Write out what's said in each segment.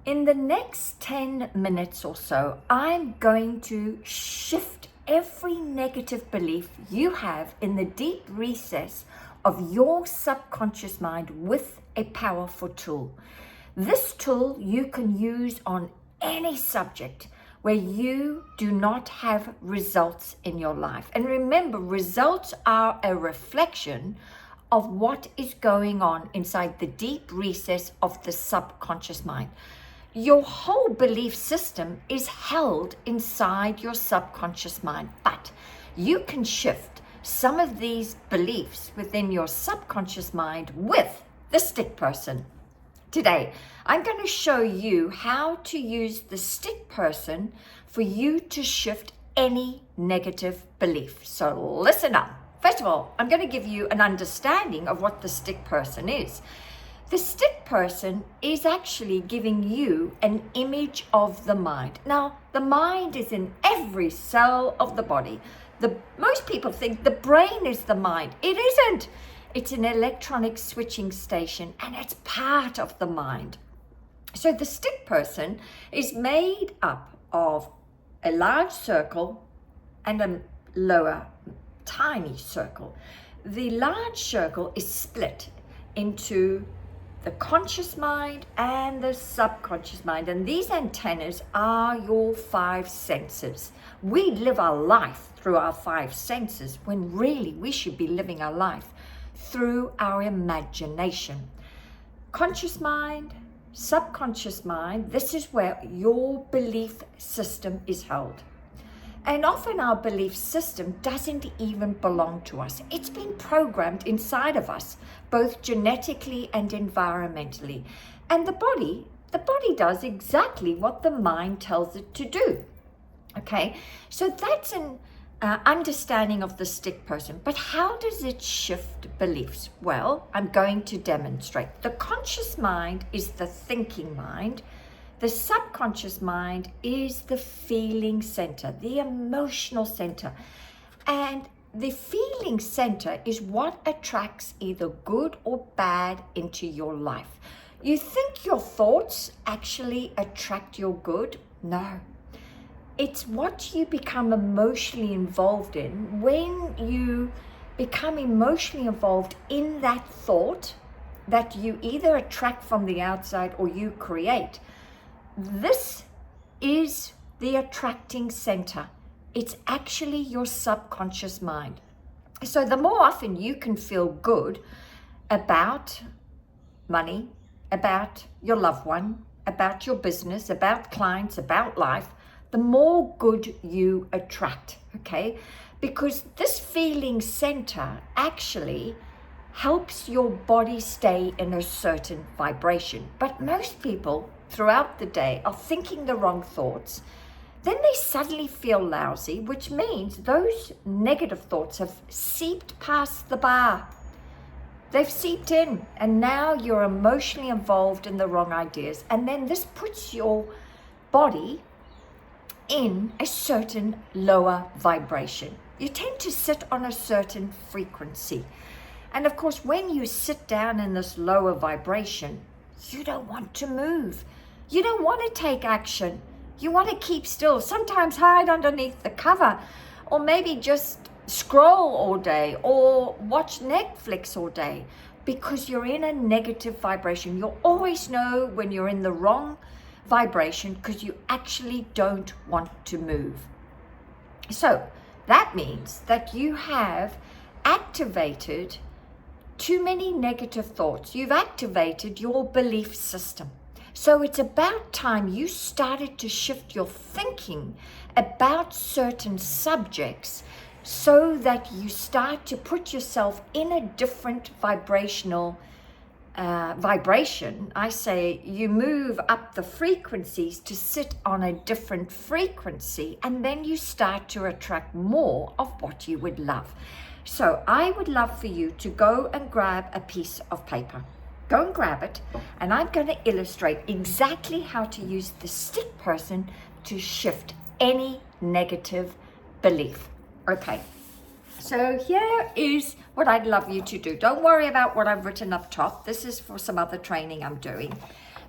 In the next 10 minutes or so, I'm going to shift every negative belief you have in the deep recess of your subconscious mind with a powerful tool. This tool you can use on any subject where you do not have results in your life. And remember, results are a reflection of what is going on inside the deep recess of the subconscious mind. Your whole belief system is held inside your subconscious mind, but you can shift some of these beliefs within your subconscious mind with the stick person. Today, I'm going to show you how to use the stick person for you to shift any negative belief. So listen up. First of all, I'm going to give you an understanding of what the stick person is. The stick person is actually giving you an image of the mind. Now, the mind is in every cell of the body. Most people think the brain is the mind. It isn't. It's an electronic switching station, and it's part of the mind. So the stick person is made up of a large circle and a lower tiny circle. The large circle is split into the conscious mind and the subconscious mind, and these antennas are your five senses. We live our life through our five senses when really we should be living our life through our imagination. Conscious mind, subconscious mind, this is where your belief system is held. And often our belief system doesn't even belong to us. It's been programmed inside of us, both genetically and environmentally. And the body does exactly what the mind tells it to do. Okay, so that's an understanding of the stick person. But how does it shift beliefs? Well, I'm going to demonstrate. The conscious mind is the thinking mind. The subconscious mind is the feeling center, the emotional center. And the feeling center is what attracts either good or bad into your life. You think your thoughts actually attract your good? No. It's what you become emotionally involved in. When you become emotionally involved in that thought that you either attract from the outside or you create, this is the attracting center. It's actually your subconscious mind. So the more often you can feel good about money, about your loved one, about your business, about clients, about life, the more good you attract, okay? Because this feeling center actually helps your body stay in a certain vibration. But most people throughout the day are thinking the wrong thoughts. Then they suddenly feel lousy, which means those negative thoughts have seeped past the bar. They've seeped in, and now you're emotionally involved in the wrong ideas. And then this puts your body in a certain lower vibration. You tend to sit on a certain frequency. And of course, when you sit down in this lower vibration, you don't want to move. You don't want to take action. You want to keep still, sometimes hide underneath the cover, or maybe just scroll all day or watch Netflix all day because you're in a negative vibration. You'll always know when you're in the wrong vibration because you actually don't want to move. So that means that you have activated too many negative thoughts. You've activated your belief system. So it's about time you started to shift your thinking about certain subjects so that you start to put yourself in a different vibration. I say you move up the frequencies to sit on a different frequency, and then you start to attract more of what you would love. So I would love for you to go and grab a piece of paper. Go and grab it, and I'm going to illustrate exactly how to use the stick person to shift any negative belief. Okay, so here is what I'd love you to do. Don't worry about what I've written up top. This is for some other training I'm doing.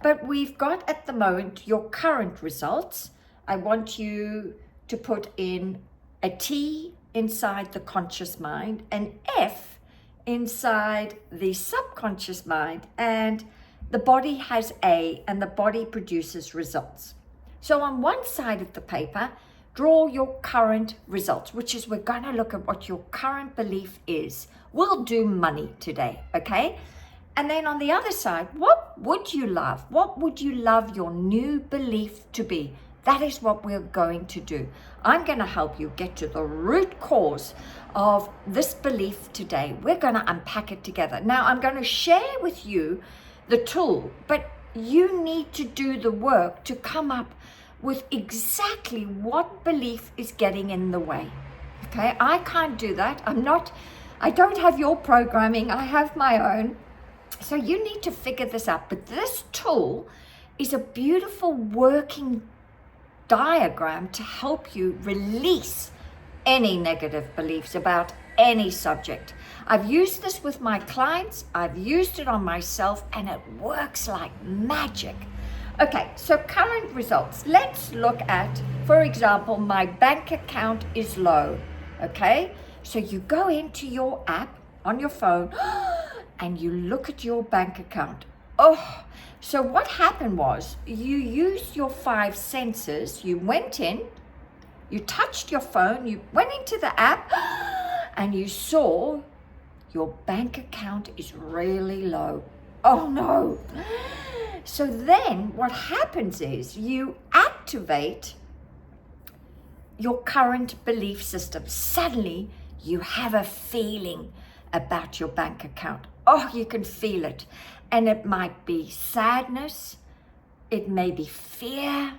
But we've got at the moment your current results. I want you to put in a T inside the conscious mind, an F inside the subconscious mind, and the body has A, and the body produces results. So on one side of the paper, draw your current results, which is we're going to look at what your current belief is. We'll do money today, okay? And then on the other side, what would you love? What would you love your new belief to be? That is what we're going to do. I'm going to help you get to the root cause of this belief today. We're going to unpack it together. Now, I'm going to share with you the tool, but you need to do the work to come up with exactly what belief is getting in the way. Okay, I can't do that. I don't have your programming. I have my own. So you need to figure this out. But this tool is a beautiful working diagram to help you release any negative beliefs about any subject. I've used this with my clients, I've used it on myself, and it works like magic. Okay, so current results. Let's look at, for example, my bank account is low. Okay, so you go into your app on your phone and you look at your bank account. Oh, so what happened was you used your 5 senses. You went in, you touched your phone, you went into the app, and you saw your bank account is really low. Oh no. So then what happens is you activate your current belief system. Suddenly you have a feeling about your bank account. Oh, you can feel it. And it might be sadness, it may be fear,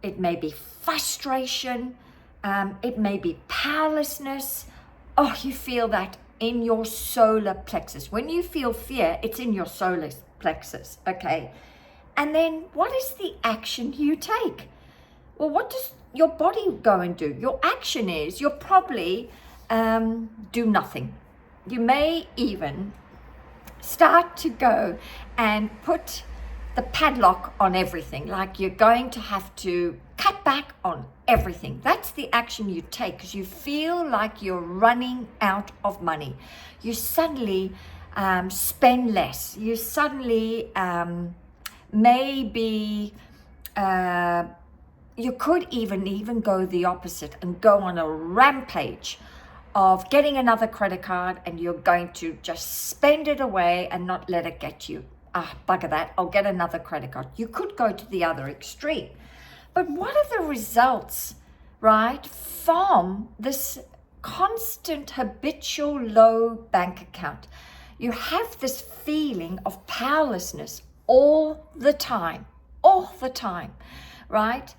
it may be frustration, it may be powerlessness. Oh, you feel that in your solar plexus. When you feel fear, it's in your solar plexus, okay? And then what is the action you take? Well, what does your body go and do? Your action is you'll probably do nothing. You may even start to go and put the padlock on everything, like you're going to have to cut back on everything. That's the action you take because you feel like you're running out of money. You suddenly spend less. You suddenly maybe you could even go the opposite and go on a rampage of getting another credit card, and you're going to just spend it away and not let it get you. Ah, bugger that, I'll get another credit card. You could go to the other extreme. But what are the results, right, from this constant habitual low bank account? You have this feeling of powerlessness all the time, right?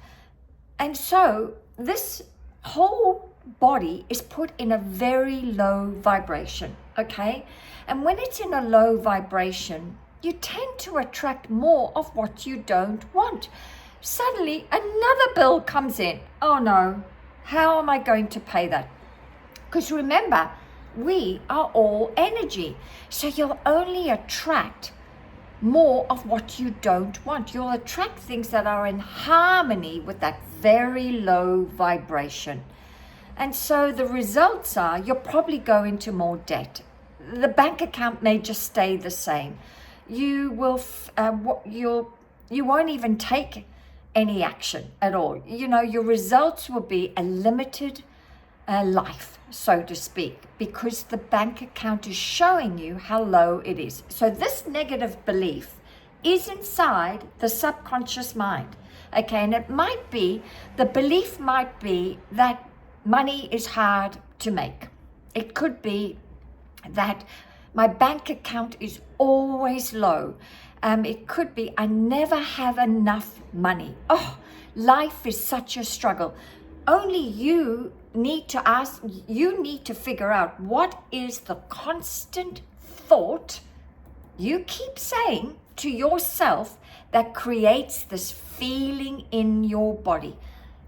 And so this whole body is put in a very low vibration, okay? And when it's in a low vibration, you tend to attract more of what you don't want. Suddenly, another bill comes in. Oh no, how am I going to pay that? Because remember, we are all energy. So you'll only attract more of what you don't want. You'll attract things that are in harmony with that very low vibration. And so the results are you'll probably go into more debt. The bank account may just stay the same. You will, you won't even take any action at all. You know, your results will be a limited life, so to speak, because the bank account is showing you how low it is. So this negative belief is inside the subconscious mind. Okay, and it might be, the belief might be that money is hard to make. It could be that my bank account is always low. It could be I never have enough money. Oh, life is such a struggle. Only you need to figure out what is the constant thought you keep saying to yourself that creates this feeling in your body.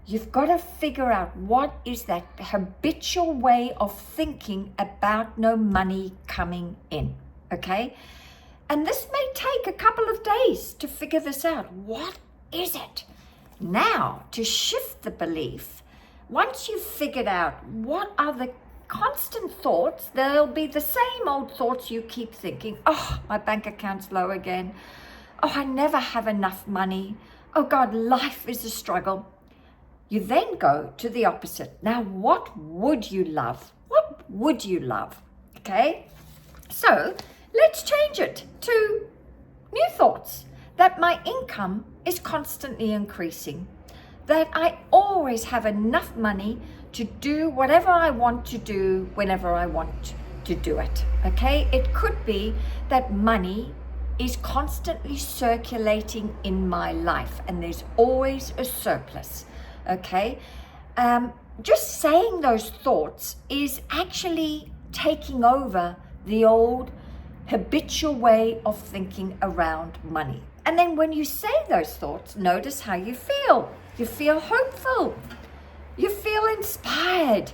You've got to figure out what is that habitual way of thinking about no money coming in, okay? And this may take a couple of days to figure this out. What is it? Now, to shift the belief, once you've figured out what are the constant thoughts, there'll be the same old thoughts you keep thinking. Oh, my bank account's low again. Oh, I never have enough money. Oh God, life is a struggle. You then go to the opposite. Now, what would you love? What would you love? Okay, so let's change it to new thoughts. That my income is constantly increasing. That I always have enough money to do whatever I want to do whenever I want to do it. Okay, it could be that money is constantly circulating in my life and there's always a surplus. Okay, just saying those thoughts is actually taking over the old habitual way of thinking around money. And then when you say those thoughts, notice how you feel. You feel hopeful. You feel inspired.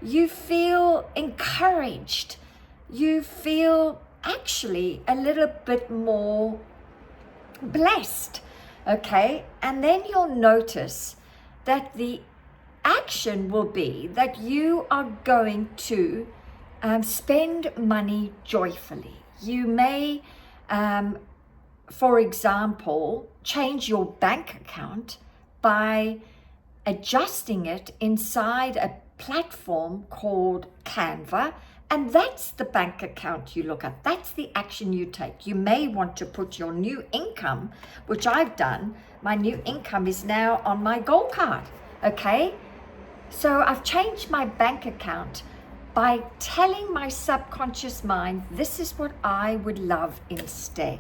You feel encouraged. You feel actually a little bit more blessed. Okay, and then you'll notice that the action will be that you are going to spend money joyfully. You may, for example, change your bank account by adjusting it inside a platform called Canva, and that's the bank account you look at. That's the action you take. You may want to put your new income, which I've done. My new income is now on my gold card, okay? So I've changed my bank account by telling my subconscious mind, this is what I would love instead.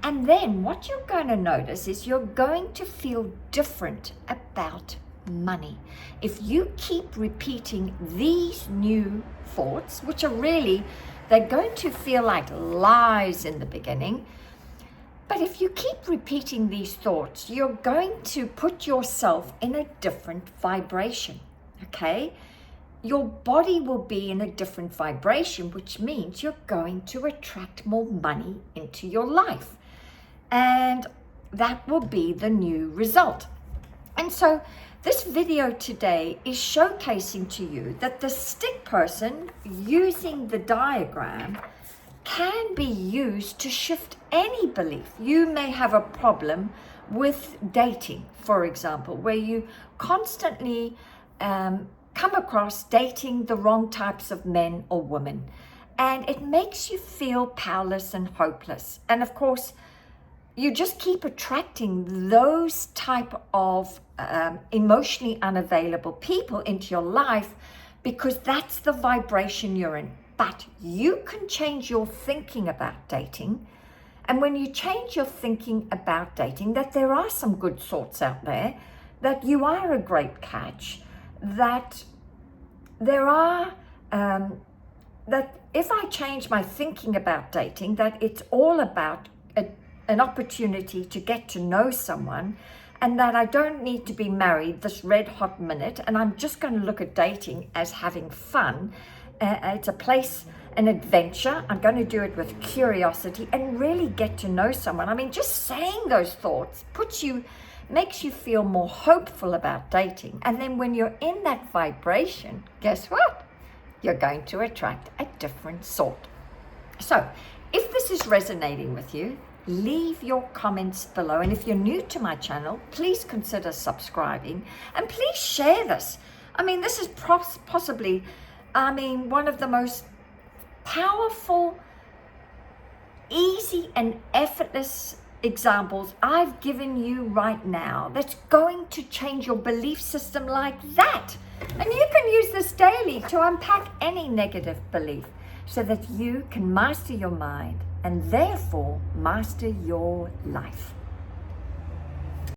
And then what you're going to notice is you're going to feel different about money. If you keep repeating these new thoughts, which are really, they're going to feel like lies in the beginning, but if you keep repeating these thoughts, you're going to put yourself in a different vibration, okay? Your body will be in a different vibration, which means you're going to attract more money into your life. And that will be the new result. And so this video today is showcasing to you that the stick person using the diagram can be used to shift any belief. You may have a problem with dating, for example, where you constantly come across dating the wrong types of men or women, and it makes you feel powerless and hopeless. And of course, you just keep attracting those type of emotionally unavailable people into your life because that's the vibration you're in. But you can change your thinking about dating. And when you change your thinking about dating, that there are some good sorts out there, that you are a great catch, that there are, that if I change my thinking about dating, that it's all about an opportunity to get to know someone, and that I don't need to be married this red hot minute, and I'm just going to look at dating as having fun. It's a place, an adventure. I'm going to do it with curiosity and really get to know someone. I mean, just saying those thoughts makes you feel more hopeful about dating. And then when you're in that vibration, guess what? You're going to attract a different sort. So if this is resonating with you, leave your comments below. And if you're new to my channel, please consider subscribing and please share this. I mean, this is possibly, one of the most powerful, easy and effortless examples I've given you right now that's going to change your belief system like that. And you can use this daily to unpack any negative belief so that you can master your mind and therefore master your life.